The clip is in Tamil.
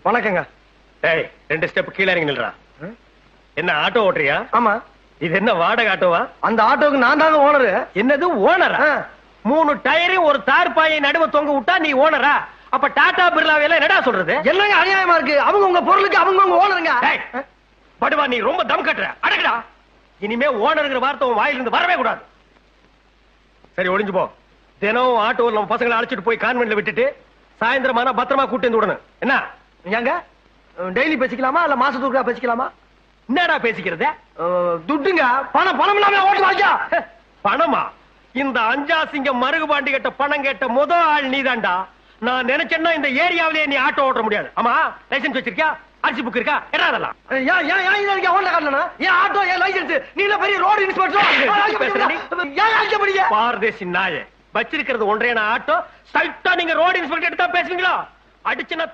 வணக்கங்க. டேய் 2 ஸ்டெப் கீழ இறங்கி நில்றா. என்ன ஆட்டோ ஓட்டுறியா? ஆமா. இது என்ன வாடகை ஆட்டோவா? அந்த ஆட்டோவுக்கு நான் தாங்க ஓனர். என்னது ஓனரா? 3 டயரையும் ஒரு தார்பாயை நடுவ தொங்க விட்டா நீ ஓனரா? அப்ப டாடா பிர்லாவை எல்லாம் என்னடா சொல்றது? என்னங்க அநியாயமா இருக்கு? அவங்க உங்க பொருளுக்கு அவங்க ஓனருங்க. படுவா நீ ரொம்ப தம் கட்டுற. அடக்குடா. இனிமே ஓனர்ங்கிற வார்த்தை உன் வாயிலிருந்து வரவே கூடாது. சரி ஒளிஞ்சு போ. தினம் ஆட்டோவில் நம்ம பசங்களை அழைச்சிட்டு போய் கான்வென்ட்ல விட்டுட்டு சாயந்தரமான பத்திரமா கூட்டி வந்து விடணும். என்ன ஏங்க டெய்லி பேசிக்கலாமா இல்ல மாசத்துக்கு பேசிக்கலாமா? என்னடா பேசிக்கிறது? துட்டுங்க. பணம் இல்லாம ஓட்டு வாங்க. பணமா? இந்த அஞ்சாசிங்க மருகுபாண்டி கிட்ட பணம் கேட்ட முதல் ஆள் நீதான்டா. நான் நினைச்சேன்னா இந்த ஏரியாவிலேயே நீ ஆட்டோ ஓட்ட முடியாது. ஆமா லைசென்ஸ் வச்சிருக்கியா? அரிசி புக் இருக்கா? என்ன அதெல்லாம்? ஆட்டோ லைசென்ஸ் நீ பெரிய ரோடு இன்ஸ்பெக்டர். பாரதேசி நாயே வச்சிருக்கிறது ஒன்றே ஆட்டோ. ஸ்ட்ரைட்டா நீங்க ரோடு இன்ஸ்பெக்டர் எடுத்தா பேசுவீங்களா? அடிச்சுன்னா